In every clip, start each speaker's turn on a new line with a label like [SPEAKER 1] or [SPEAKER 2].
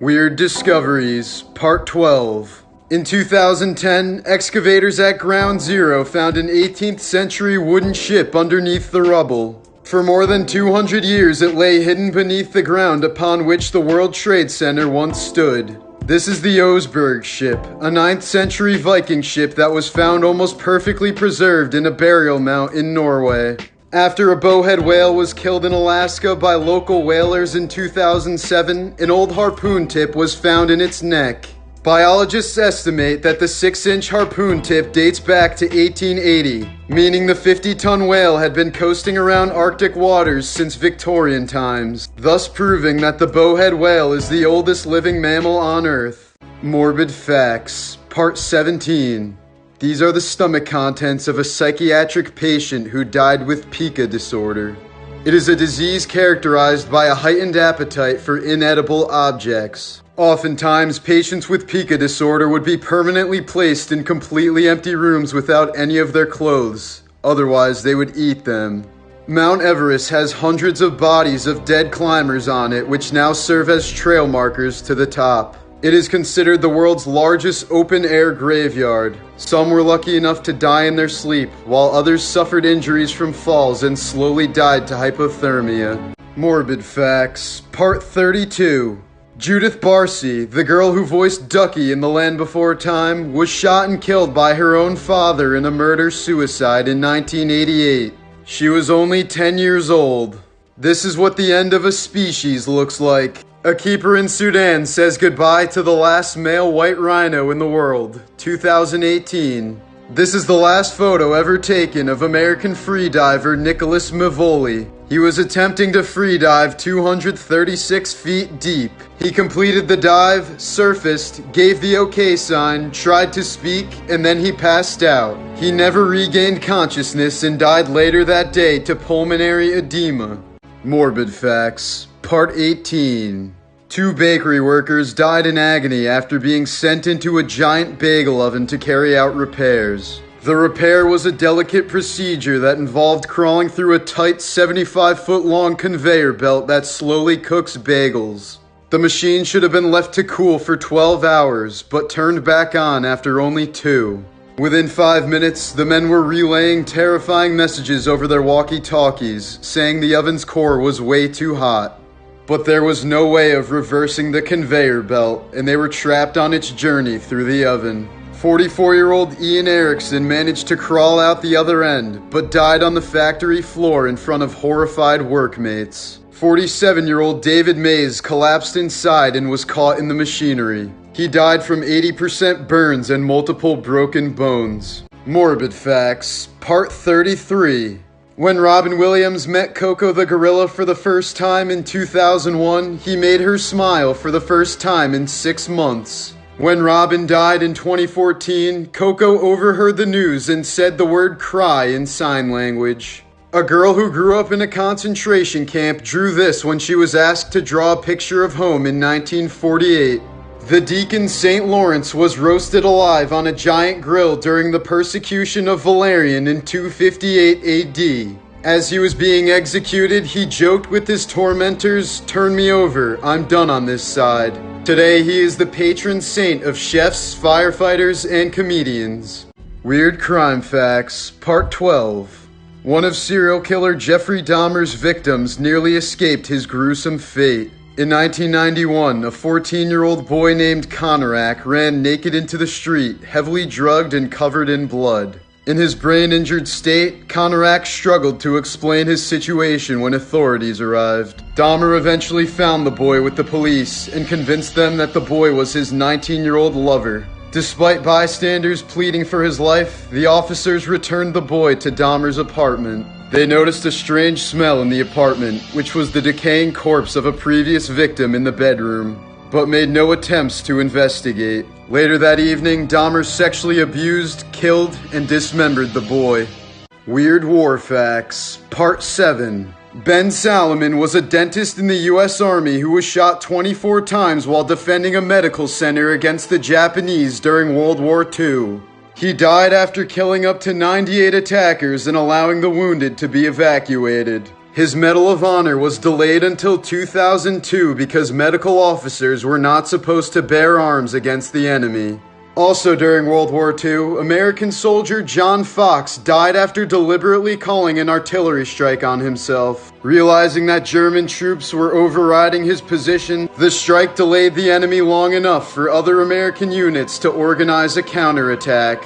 [SPEAKER 1] Weird Discoveries, Part 12. In 2010, excavators at Ground Zero found an 18th century wooden ship underneath the rubble. For more than 200 years, it lay hidden beneath the ground upon which the World Trade Center once stood. This is the Oseberg ship, a 9th century Viking ship that was found almost perfectly preserved in a burial mound in Norway. After a bowhead whale was killed in Alaska by local whalers in 2007, an old harpoon tip was found in its neck. Biologists estimate that the 6-inch harpoon tip dates back to 1880, meaning the 50-ton whale had been coasting around Arctic waters since Victorian times, thus proving that the bowhead whale is the oldest living mammal on Earth. Morbid Facts, Part 17. These are the stomach contents of a psychiatric patient who died with pica disorder. It is a disease characterized by a heightened appetite for inedible objects. Oftentimes, patients with pica disorder would be permanently placed in completely empty rooms without any of their clothes. Otherwise, they would eat them. Mount Everest has hundreds of bodies of dead climbers on it, which now serve as trail markers to the top. It is considered the world's largest open-air graveyard. Some were lucky enough to die in their sleep, while others suffered injuries from falls and slowly died to hypothermia. Morbid Facts, Part 32. Judith Barcy, the girl who voiced Ducky in The Land Before Time, was shot and killed by her own father in a murder-suicide in 1988. She was only 10 years old. This is what the end of a species looks like. A keeper in Sudan says goodbye to the last male white rhino in the world, 2018. This is the last photo ever taken of American freediver Nicholas Mavoli. He was attempting to freedive 236 feet deep. He completed the dive, surfaced, gave the OK sign, tried to speak, and then he passed out. He never regained consciousness and died later that day to pulmonary edema. Morbid Facts, Part 18. 2 bakery workers died in agony after being sent into a giant bagel oven to carry out repairs. The repair was a delicate procedure that involved crawling through a tight 75-foot-long conveyor belt that slowly cooks bagels. The machine should have been left to cool for 12 hours, but turned back on after only 2. Within 5 minutes, the men were relaying terrifying messages over their walkie-talkies, saying the oven's core was way too hot. But there was no way of reversing the conveyor belt, and they were trapped on its journey through the oven. 44-year-old Ian Erickson managed to crawl out the other end, but died on the factory floor in front of horrified workmates. 47-year-old David Mays collapsed inside and was caught in the machinery. He died from 80% burns and multiple broken bones. Morbid Facts, Part 33. When Robin Williams met Coco the gorilla for the first time in 2001, he made her smile for the first time in 6 months. When Robin died in 2014, Coco overheard the news and said the word cry in sign language. A girl who grew up in a concentration camp drew this when she was asked to draw a picture of home in 1948. The deacon St. Lawrence was roasted alive on a giant grill during the persecution of Valerian in 258 AD. As he was being executed, he joked with his tormentors, "Turn me over, I'm done on this side." Today, he is the patron saint of chefs, firefighters, and comedians. Weird Crime Facts, Part 12. One of serial killer Jeffrey Dahmer's victims nearly escaped his gruesome fate. In 1991, a 14-year-old boy named Konarak ran naked into the street, heavily drugged and covered in blood. In his brain-injured state, Konarak struggled to explain his situation when authorities arrived. Dahmer eventually found the boy with the police and convinced them that the boy was his 19-year-old lover. Despite bystanders pleading for his life, the officers returned the boy to Dahmer's apartment. They noticed a strange smell in the apartment, which was the decaying corpse of a previous victim in the bedroom, but made no attempts to investigate. Later that evening, Dahmer sexually abused, killed, and dismembered the boy. Weird War Facts, Part 7. Ben Salomon was a dentist in the U.S. Army who was shot 24 times while defending a medical center against the Japanese during World War II. He died after killing up to 98 attackers and allowing the wounded to be evacuated. His Medal of Honor was delayed until 2002 because medical officers were not supposed to bear arms against the enemy. Also during World War II, American soldier John Fox died after deliberately calling an artillery strike on himself. Realizing that German troops were overriding his position, the strike delayed the enemy long enough for other American units to organize a counterattack.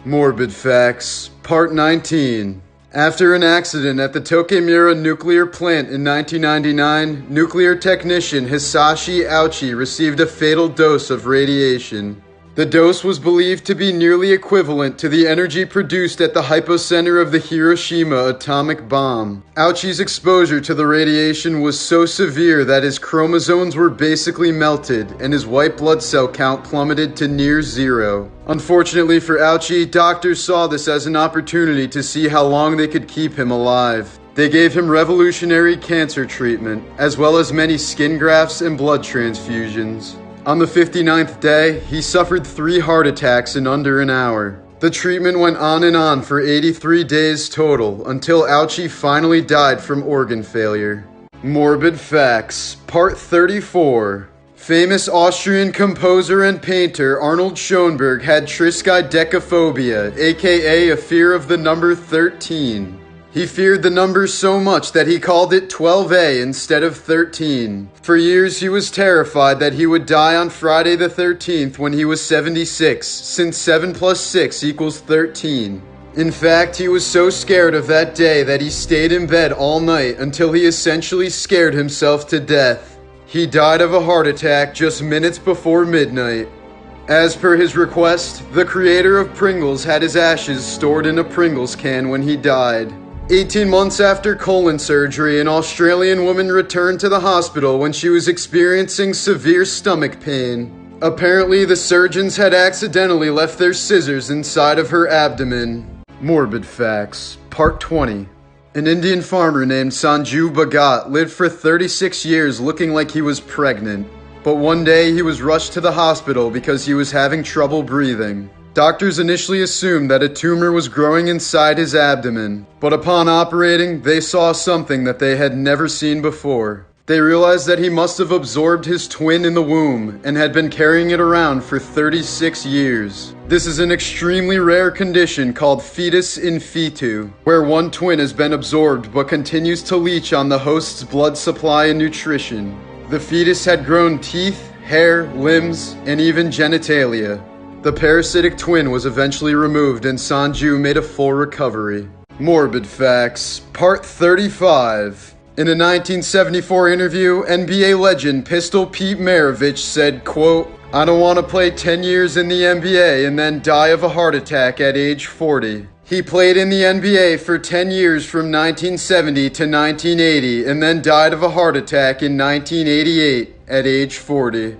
[SPEAKER 1] Morbid Facts, Part 19. After an accident at the Tokemura nuclear plant in 1999, nuclear technician Hisashi Ouchi received a fatal dose of radiation. The dose was believed to be nearly equivalent to the energy produced at the hypocenter of the Hiroshima atomic bomb. Ouchi's exposure to the radiation was so severe that his chromosomes were basically melted and his white blood cell count plummeted to near zero. Unfortunately for Ouchi, doctors saw this as an opportunity to see how long they could keep him alive. They gave him revolutionary cancer treatment, as well as many skin grafts and blood transfusions. On the 59th day, he suffered 3 heart attacks in under an hour. The treatment went on and on for 83 days total, until Ouchi finally died from organ failure. Morbid Facts, Part 34. Famous Austrian composer and painter Arnold Schoenberg had triskaidekaphobia, aka a fear of the number 13. He feared the number so much that he called it 12A instead of 13. For years he was terrified that he would die on Friday the 13th when he was 76, since 7 plus 6 equals 13. In fact, he was so scared of that day that he stayed in bed all night until he essentially scared himself to death. He died of a heart attack just minutes before midnight. As per his request, the creator of Pringles had his ashes stored in a Pringles can when he died. 18 months after colon surgery, an Australian woman returned to the hospital when she was experiencing severe stomach pain. Apparently, the surgeons had accidentally left their scissors inside of her abdomen. Morbid Facts, Part 20. An Indian farmer named Sanju Bhagat lived for 36 years looking like he was pregnant. But one day he was rushed to the hospital because he was having trouble breathing. Doctors initially assumed that a tumor was growing inside his abdomen, but upon operating, they saw something that they had never seen before. They realized that he must have absorbed his twin in the womb and had been carrying it around for 36 years. This is an extremely rare condition called fetus in fetu, where one twin has been absorbed but continues to leach on the host's blood supply and nutrition. The fetus had grown teeth, hair, limbs, and even genitalia. The parasitic twin was eventually removed and Sanju made a full recovery. Morbid Facts, Part 35. In a 1974 interview, NBA legend Pistol Pete Maravich said, quote, "I don't want to play 10 years in the NBA and then die of a heart attack at age 40. He played in the NBA for 10 years from 1970 to 1980 and then died of a heart attack in 1988 at age 40.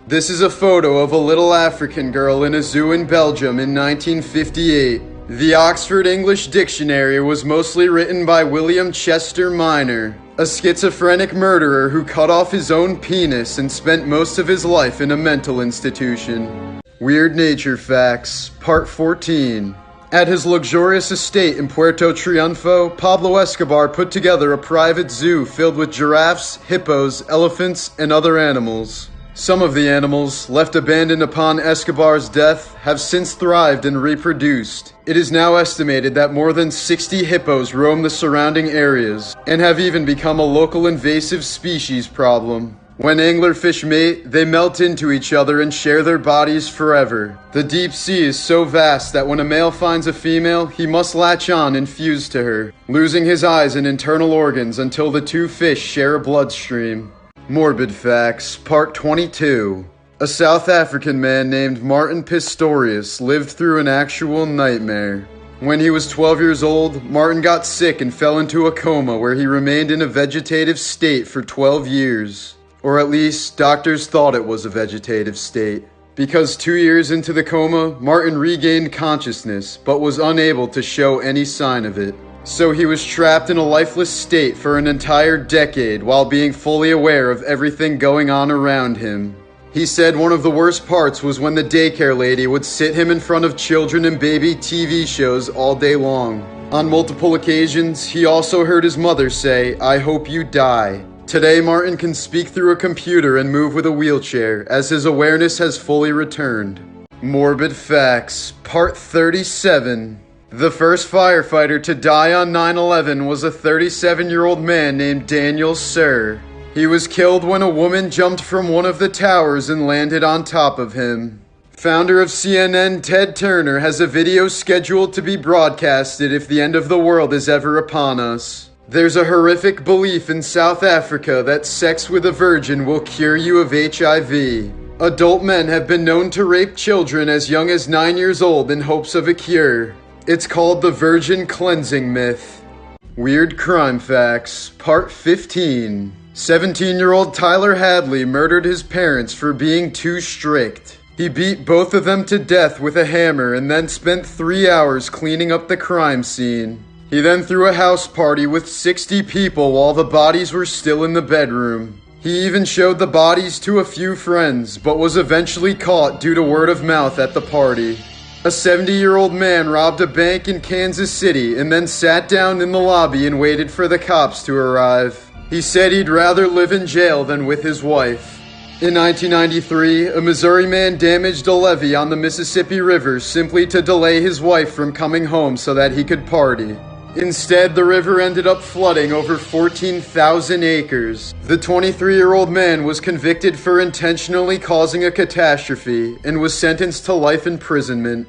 [SPEAKER 1] This is a photo of a little African girl in a zoo in Belgium in 1958. The Oxford English Dictionary was mostly written by William Chester Minor, a schizophrenic murderer who cut off his own penis and spent most of his life in a mental institution. Weird Nature Facts, Part 14. At his luxurious estate in Puerto Triunfo, Pablo Escobar put together a private zoo filled with giraffes, hippos, elephants, and other animals. Some of the animals, left abandoned upon Escobar's death, have since thrived and reproduced. It is now estimated that more than 60 hippos roam the surrounding areas, and have even become a local invasive species problem. When anglerfish mate, they melt into each other and share their bodies forever. The deep sea is so vast that when a male finds a female, he must latch on and fuse to her, losing his eyes and internal organs until the two fish share a bloodstream. Morbid Facts, Part 22. A South African man named Martin Pistorius lived through an actual nightmare. When he was 12 years old, Martin got sick and fell into a coma where he remained in a vegetative state for 12 years. Or at least, doctors thought it was a vegetative state. Because 2 years into the coma, Martin regained consciousness, but was unable to show any sign of it. So he was trapped in a lifeless state for an entire decade while being fully aware of everything going on around him. He said one of the worst parts was when the daycare lady would sit him in front of children and baby TV shows all day long. On multiple occasions, he also heard his mother say, "I hope you die." Today, Martin can speak through a computer and move with a wheelchair, as his awareness has fully returned. Morbid Facts, Part 37. The first firefighter to die on 9/11 was a 37-year-old man named Daniel Sir. He was killed when a woman jumped from one of the towers and landed on top of him. Founder of CNN, Ted Turner, has a video scheduled to be broadcasted if the end of the world is ever upon us. There's a horrific belief in South Africa that sex with a virgin will cure you of HIV. Adult men have been known to rape children as young as 9 years old in hopes of a cure. It's called the virgin cleansing myth. Weird Crime Facts, Part 15. 17-year-old Tyler Hadley murdered his parents for being too strict. He beat both of them to death with a hammer and then spent 3 hours cleaning up the crime scene. He then threw a house party with 60 people while the bodies were still in the bedroom. He even showed the bodies to a few friends, but was eventually caught due to word of mouth at the party. A 70-year-old man robbed a bank in Kansas City and then sat down in the lobby and waited for the cops to arrive. He said he'd rather live in jail than with his wife. In 1993, a Missouri man damaged a levee on the Mississippi River simply to delay his wife from coming home so that he could party. Instead, the river ended up flooding over 14,000 acres. The 23-year-old man was convicted for intentionally causing a catastrophe and was sentenced to life imprisonment.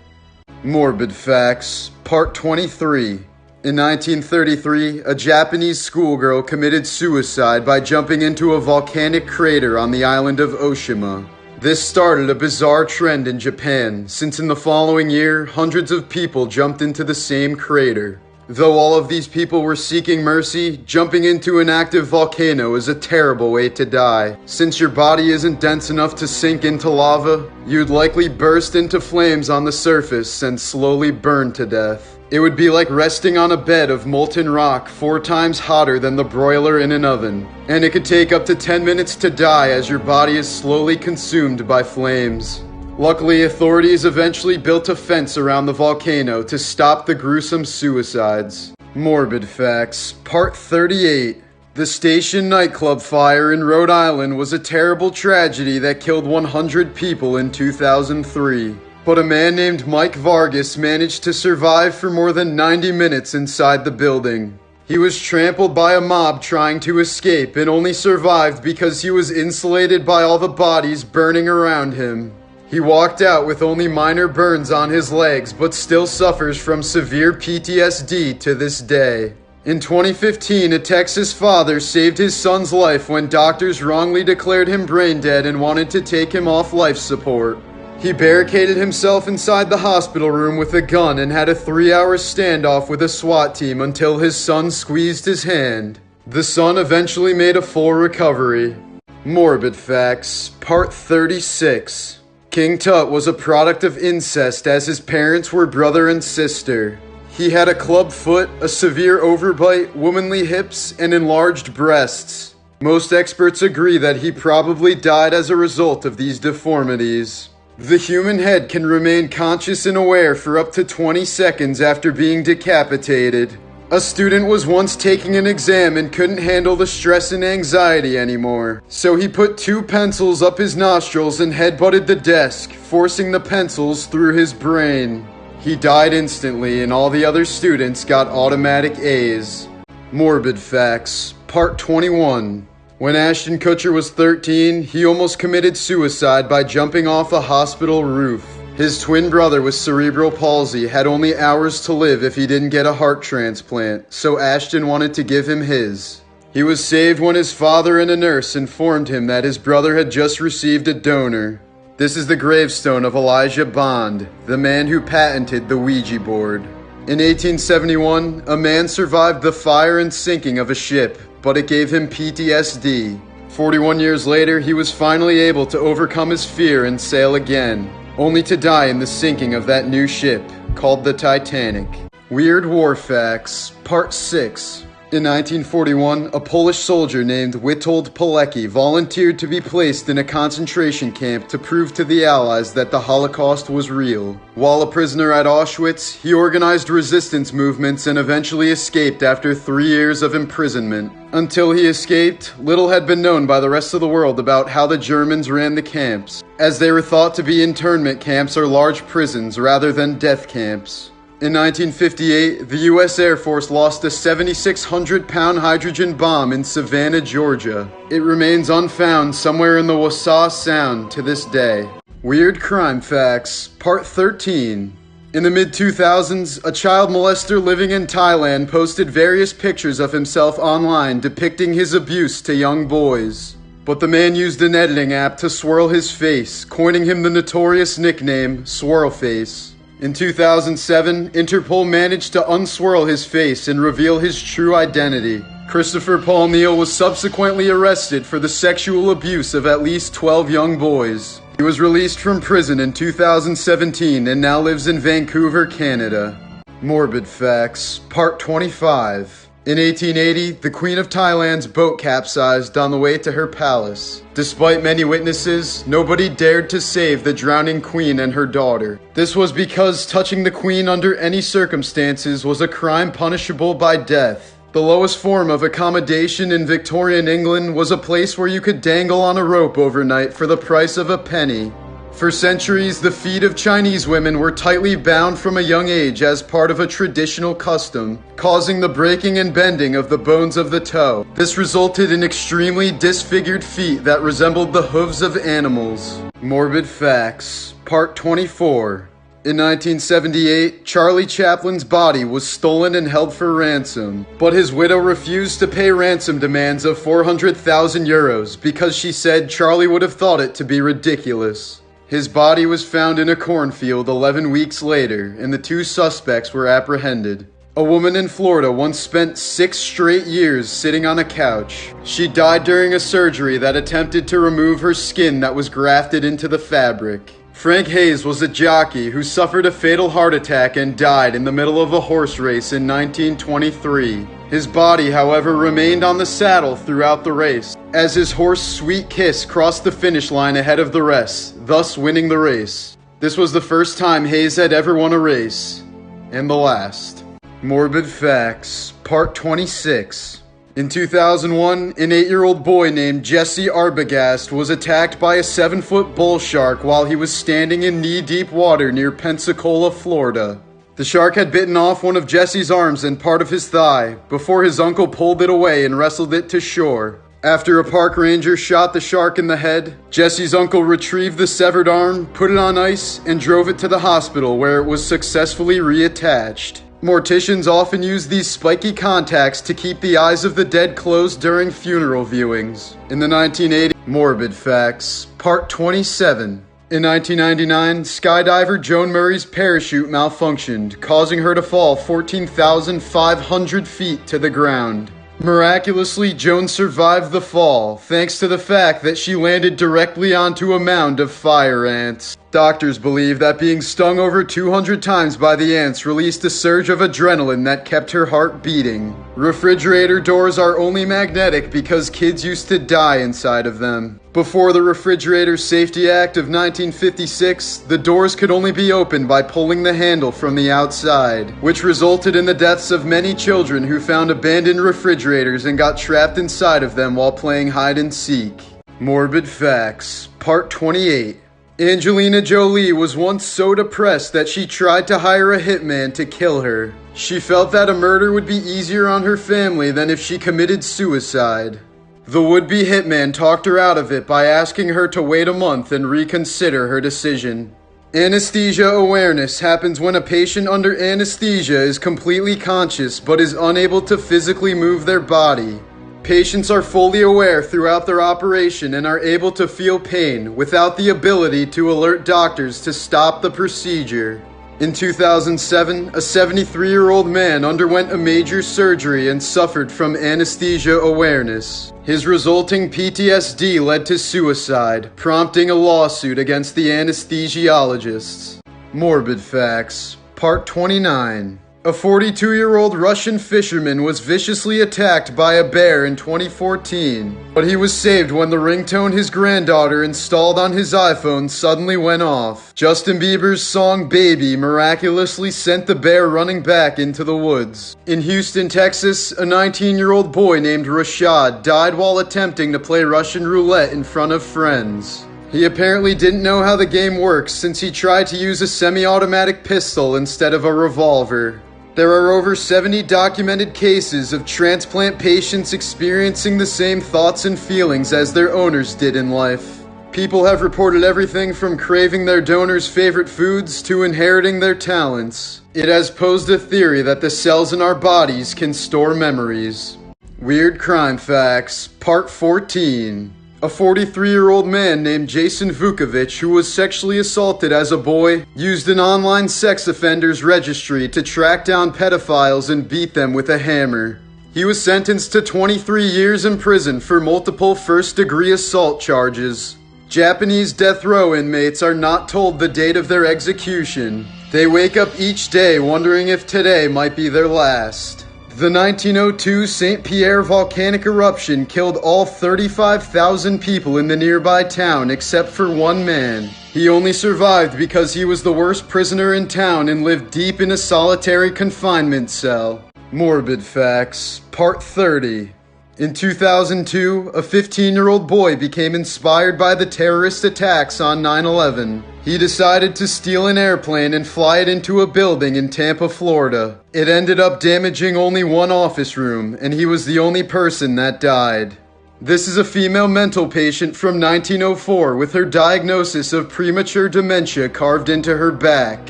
[SPEAKER 1] Morbid Facts, Part 23. In 1933, a Japanese schoolgirl committed suicide by jumping into a volcanic crater on the island of Oshima. This started a bizarre trend in Japan, since in the following year, hundreds of people jumped into the same crater. Though all of these people were seeking mercy, jumping into an active volcano is a terrible way to die. Since your body isn't dense enough to sink into lava, you'd likely burst into flames on the surface and slowly burn to death. It would be like resting on a bed of molten rock 4 times hotter than the broiler in an oven. And it could take up to 10 minutes to die as your body is slowly consumed by flames. Luckily, authorities eventually built a fence around the volcano to stop the gruesome suicides. Morbid Facts, Part 38. The Station nightclub fire in Rhode Island was a terrible tragedy that killed 100 people in 2003. But a man named Mike Vargas managed to survive for more than 90 minutes inside the building. He was trampled by a mob trying to escape and only survived because he was insulated by all the bodies burning around him. He walked out with only minor burns on his legs, but still suffers from severe PTSD to this day. In 2015, a Texas father saved his son's life when doctors wrongly declared him brain dead and wanted to take him off life support. He barricaded himself inside the hospital room with a gun and had a 3-hour standoff with a SWAT team until his son squeezed his hand. The son eventually made a full recovery. Morbid Facts, Part 36. King Tut was a product of incest as his parents were brother and sister. He had a club foot, a severe overbite, womanly hips, and enlarged breasts. Most experts agree that he probably died as a result of these deformities. The human head can remain conscious and aware for up to 20 seconds after being decapitated. A student was once taking an exam and couldn't handle the stress and anxiety anymore. So he put 2 pencils up his nostrils and headbutted the desk, forcing the pencils through his brain. He died instantly and all the other students got automatic A's. Morbid Facts, Part 21. When Ashton Kutcher was 13, he almost committed suicide by jumping off a hospital roof. His twin brother with cerebral palsy had only hours to live if he didn't get a heart transplant, so Ashton wanted to give him his. He was saved when his father and a nurse informed him that his brother had just received a donor. This is the gravestone of Elijah Bond, the man who patented the Ouija board. In 1871, a man survived the fire and sinking of a ship, but it gave him PTSD. 41 years later, he was finally able to overcome his fear and sail again, only to die in the sinking of that new ship, called the Titanic. Weird War Facts, Part 6. In 1941, a Polish soldier named Witold Pilecki volunteered to be placed in a concentration camp to prove to the Allies that the Holocaust was real. While a prisoner at Auschwitz, he organized resistance movements and eventually escaped after 3 years of imprisonment. Until he escaped, little had been known by the rest of the world about how the Germans ran the camps, as they were thought to be internment camps or large prisons rather than death camps. In 1958, the U.S. Air Force lost a 7,600-pound hydrogen bomb in Savannah, Georgia. It remains unfound somewhere in the Wassaw Sound to this day. Weird Crime Facts, Part 13. In the mid-2000s, a child molester living in Thailand posted various pictures of himself online depicting his abuse to young boys. But the man used an editing app to swirl his face, coining him the notorious nickname Swirlface. In 2007, Interpol managed to unswirl his face and reveal his true identity. Christopher Paul Neal was subsequently arrested for the sexual abuse of at least 12 young boys. He was released from prison in 2017 and now lives in Vancouver, Canada. Morbid Facts, Part 25. In 1880, the Queen of Thailand's boat capsized on the way to her palace. Despite many witnesses, nobody dared to save the drowning queen and her daughter. This was because touching the queen under any circumstances was a crime punishable by death. The lowest form of accommodation in Victorian England was a place where you could dangle on a rope overnight for the price of a penny. For centuries, the feet of Chinese women were tightly bound from a young age as part of a traditional custom, causing the breaking and bending of the bones of the toe. This resulted in extremely disfigured feet that resembled the hooves of animals. Morbid Facts, Part 24. In 1978, Charlie Chaplin's body was stolen and held for ransom, but his widow refused to pay ransom demands of 400,000 euros because she said Charlie would have thought it to be ridiculous. His body was found in a cornfield 11 weeks later, and the 2 suspects were apprehended. A woman in Florida once spent 6 straight years sitting on a couch. She died during a surgery that attempted to remove her skin that was grafted into the fabric. Frank Hayes was a jockey who suffered a fatal heart attack and died in the middle of a horse race in 1923. His body, however, remained on the saddle throughout the race, as his horse Sweet Kiss crossed the finish line ahead of the rest, thus winning the race. This was the first time Hayes had ever won a race, and the last. Morbid Facts, Part 26. In 2001, an 8-year-old boy named Jesse Arbogast was attacked by a 7-foot bull shark while he was standing in knee-deep water near Pensacola, Florida. The shark had bitten off one of Jesse's arms and part of his thigh before his uncle pulled it away and wrestled it to shore. After a park ranger shot the shark in the head, Jesse's uncle retrieved the severed arm, put it on ice, and drove it to the hospital where it was successfully reattached. Morticians often use these spiky contacts to keep the eyes of the dead closed during funeral viewings. In the 1980s, Morbid Facts, Part 27. In 1999, skydiver Joan Murray's parachute malfunctioned, causing her to fall 14,500 feet to the ground. Miraculously, Joan survived the fall, thanks to the fact that she landed directly onto a mound of fire ants. Doctors believe that being stung over 200 times by the ants released a surge of adrenaline that kept her heart beating. Refrigerator doors are only magnetic because kids used to die inside of them. Before the Refrigerator Safety Act of 1956, the doors could only be opened by pulling the handle from the outside, which resulted in the deaths of many children who found abandoned refrigerators and got trapped inside of them while playing hide and seek. Morbid Facts, Part 28. Angelina Jolie was once so depressed that she tried to hire a hitman to kill her. She felt that a murder would be easier on her family than if she committed suicide. The would-be hitman talked her out of it by asking her to wait a month and reconsider her decision. Anesthesia awareness happens when a patient under anesthesia is completely conscious but is unable to physically move their body. Patients are fully aware throughout their operation and are able to feel pain without the ability to alert doctors to stop the procedure. In 2007, a 73-year-old man underwent a major surgery and suffered from anesthesia awareness. His resulting PTSD led to suicide, prompting a lawsuit against the anesthesiologists. Morbid Facts, Part 29. A 42-year-old Russian fisherman was viciously attacked by a bear in 2014, but he was saved when the ringtone his granddaughter installed on his iPhone suddenly went off. Justin Bieber's song Baby miraculously sent the bear running back into the woods. In Houston, Texas, a 19-year-old boy named Rashad died while attempting to play Russian roulette in front of friends. He apparently didn't know how the game works since he tried to use a semi-automatic pistol instead of a revolver. There are over 70 documented cases of transplant patients experiencing the same thoughts and feelings as their owners did in life. People have reported everything from craving their donor's favorite foods to inheriting their talents. It has posed a theory that the cells in our bodies can store memories. Weird Crime Facts, Part 14. A 43-year-old man named Jason Vukovic, who was sexually assaulted as a boy, used an online sex offenders registry to track down pedophiles and beat them with a hammer. He was sentenced to 23 years in prison for multiple first-degree assault charges. Japanese death row inmates are not told the date of their execution. They wake up each day wondering if today might be their last. The 1902 St. Pierre volcanic eruption killed all 35,000 people in the nearby town except for one man. He only survived because he was the worst prisoner in town and lived deep in a solitary confinement cell. Morbid Facts, Part 30. In 2002, a 15-year-old boy became inspired by the terrorist attacks on 9/11. He decided to steal an airplane and fly it into a building in Tampa, Florida. It ended up damaging only one office room, and he was the only person that died. This is a female mental patient from 1904 with her diagnosis of premature dementia carved into her back.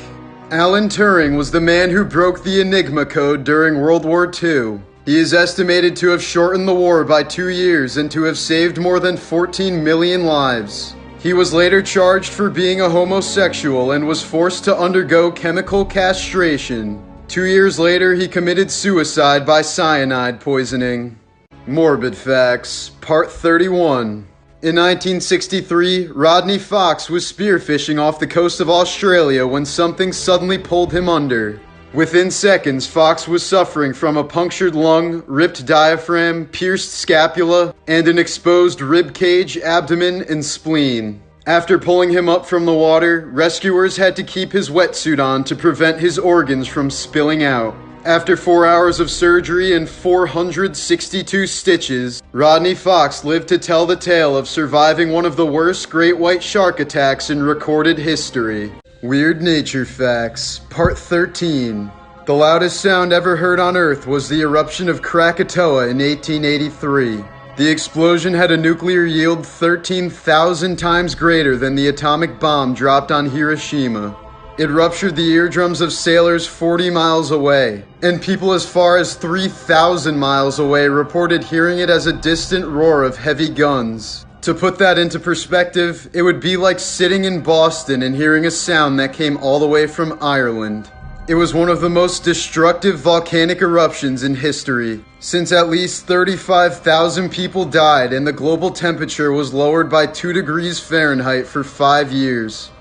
[SPEAKER 1] Alan Turing was the man who broke the Enigma code during World War II. He is estimated to have shortened the war by 2 years and to have saved more than 14 million lives. He was later charged for being a homosexual and was forced to undergo chemical castration. 2 years later, he committed suicide by cyanide poisoning. Morbid Facts, Part 31. In 1963, Rodney Fox was spearfishing off the coast of Australia when something suddenly pulled him under. Within seconds, Fox was suffering from a punctured lung, ripped diaphragm, pierced scapula, and an exposed rib cage, abdomen, and spleen. After pulling him up from the water, rescuers had to keep his wetsuit on to prevent his organs from spilling out. After 4 hours of surgery and 462 stitches, Rodney Fox lived to tell the tale of surviving one of the worst great white shark attacks in recorded history. Weird Nature Facts, Part 13. The loudest sound ever heard on Earth was the eruption of Krakatoa in 1883. The explosion had a nuclear yield 13,000 times greater than the atomic bomb dropped on Hiroshima. It ruptured the eardrums of sailors 40 miles away, and people as far as 3,000 miles away reported hearing it as a distant roar of heavy guns. To put that into perspective, it would be like sitting in Boston and hearing a sound that came all the way from Ireland. It was one of the most destructive volcanic eruptions in history, since at least 35,000 people died and the global temperature was lowered by 2 degrees Fahrenheit for 5 years.